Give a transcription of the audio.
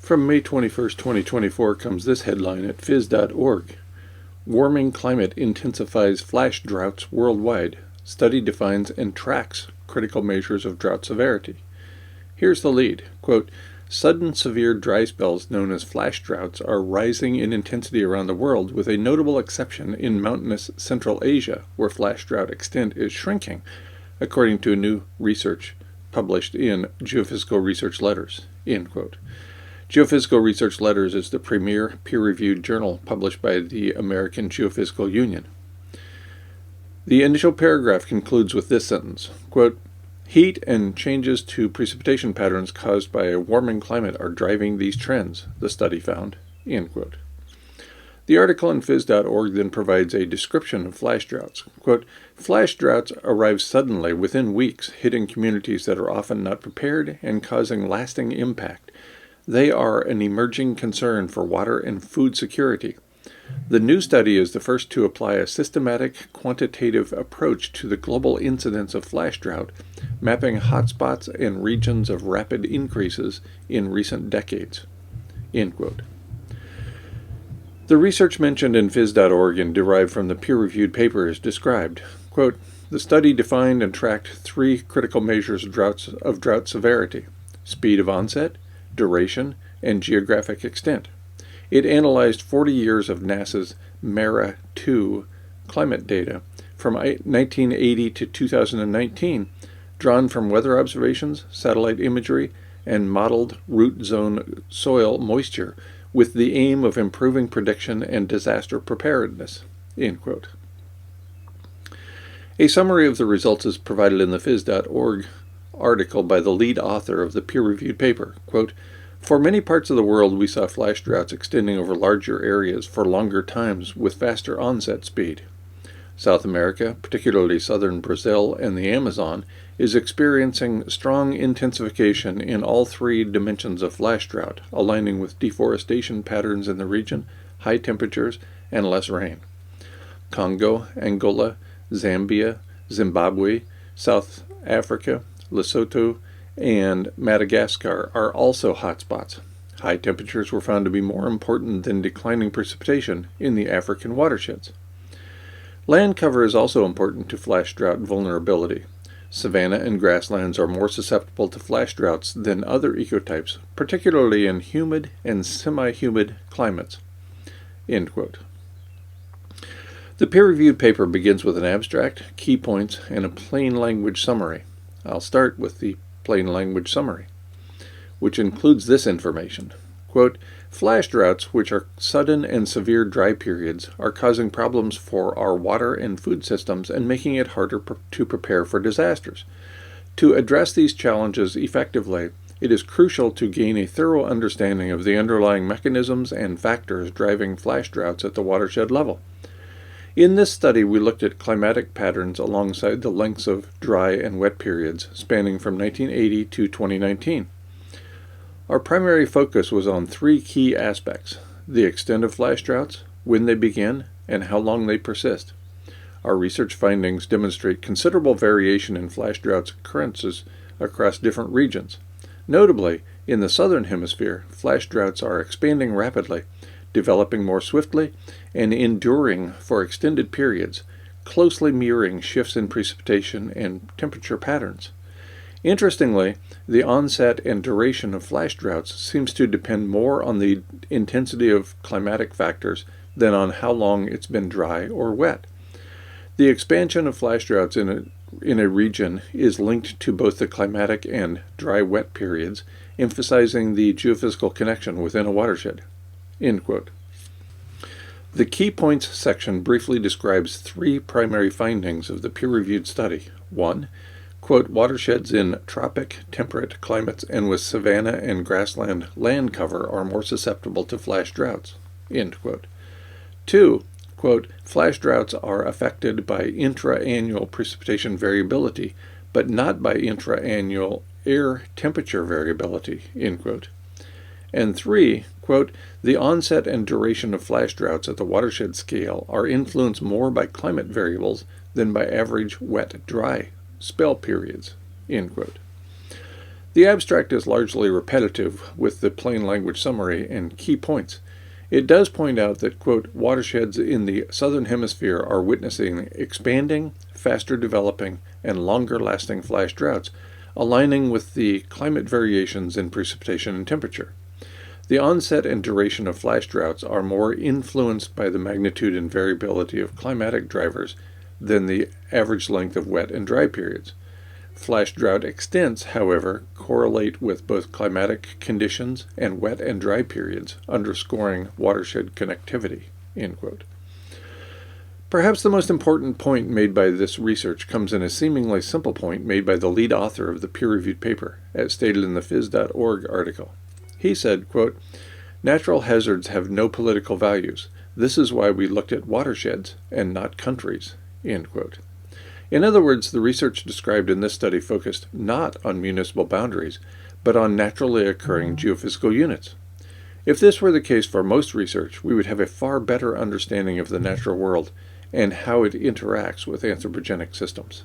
From May 21st, 2024 comes this headline at phys.org. Warming climate intensifies flash droughts worldwide. Study defines and tracks critical measures of drought severity. Here's the lead. Quote, sudden severe dry spells known as flash droughts are rising in intensity around the world, with a notable exception in mountainous Central Asia, where flash drought extent is shrinking, according to new research published in Geophysical Research Letters. End quote. Geophysical Research Letters is the premier peer-reviewed journal published by the American Geophysical Union. The initial paragraph concludes with this sentence, quote, heat and changes to precipitation patterns caused by a warming climate are driving these trends, the study found. End quote. The article in phys.org then provides a description of flash droughts. Quote, flash droughts arrive suddenly within weeks, hitting communities that are often not prepared and causing lasting impact. They are an emerging concern for water and food security. The new study is the first to apply a systematic, quantitative approach to the global incidence of flash drought, mapping hotspots and regions of rapid increases in recent decades. End quote. The research mentioned in phys.org and derived from the peer-reviewed paper is described. Quote, the study defined and tracked three critical measures of drought severity: speed of onset, duration, and geographic extent. It analyzed 40 years of NASA's MERA-2 climate data from 1980 to 2019, drawn from weather observations, satellite imagery, and modeled root zone soil moisture, with the aim of improving prediction and disaster preparedness. End quote. A summary of the results is provided in the phys.org article by the lead author of the peer-reviewed paper. Quote, for many parts of the world, we saw flash droughts extending over larger areas for longer times with faster onset speed. South America, particularly southern Brazil and the Amazon, is experiencing strong intensification in all three dimensions of flash drought, aligning with deforestation patterns in the region, high temperatures, and less rain. Congo, Angola, Zambia, Zimbabwe, South Africa, Lesotho, and Madagascar are also hotspots. High temperatures were found to be more important than declining precipitation in the African watersheds. Land cover is also important to flash drought vulnerability. Savanna and grasslands are more susceptible to flash droughts than other ecotypes, particularly in humid and semi-humid climates. End quote. The peer-reviewed paper begins with an abstract, key points, and a plain language summary. I'll start with the plain language summary, which includes this information. Quote, flash droughts, which are sudden and severe dry periods, are causing problems for our water and food systems and making it harder to prepare for disasters. To address these challenges effectively, it is crucial to gain a thorough understanding of the underlying mechanisms and factors driving flash droughts at the watershed level. In this study, we looked at climatic patterns alongside the lengths of dry and wet periods spanning from 1980 to 2019. Our primary focus was on three key aspects: the extent of flash droughts, when they begin, and how long they persist. Our research findings demonstrate considerable variation in flash droughts occurrences across different regions. Notably, in the southern hemisphere, flash droughts are expanding rapidly, developing more swiftly, and enduring for extended periods, closely mirroring shifts in precipitation and temperature patterns. Interestingly, the onset and duration of flash droughts seems to depend more on the intensity of climatic factors than on how long it's been dry or wet. The expansion of flash droughts in a region is linked to both the climatic and dry-wet periods, emphasizing the geophysical connection within a watershed. End quote. The key points section briefly describes three primary findings of the peer-reviewed study. 1. Quote, watersheds in tropic, temperate climates and with savanna and grassland land cover are more susceptible to flash droughts. End quote. 2. Quote, flash droughts are affected by intra-annual precipitation variability, but not by intra-annual air temperature variability. End quote. And 3, quote, the onset and duration of flash droughts at the watershed scale are influenced more by climate variables than by average wet-dry spell periods. End quote. The abstract is largely repetitive with the plain language summary and key points. It does point out that, quote, watersheds in the southern hemisphere are witnessing expanding, faster developing, and longer lasting flash droughts, aligning with the climate variations in precipitation and temperature. The onset and duration of flash droughts are more influenced by the magnitude and variability of climatic drivers than the average length of wet and dry periods. Flash drought extents, however, correlate with both climatic conditions and wet and dry periods, underscoring watershed connectivity, end quote. Perhaps the most important point made by this research comes in a seemingly simple point made by the lead author of the peer-reviewed paper, as stated in the phys.org article. He said, quote, natural hazards have no political values. This is why we looked at watersheds and not countries, end quote. In other words, the research described in this study focused not on municipal boundaries, but on naturally occurring geophysical units. If this were the case for most research, we would have a far better understanding of the natural world and how it interacts with anthropogenic systems.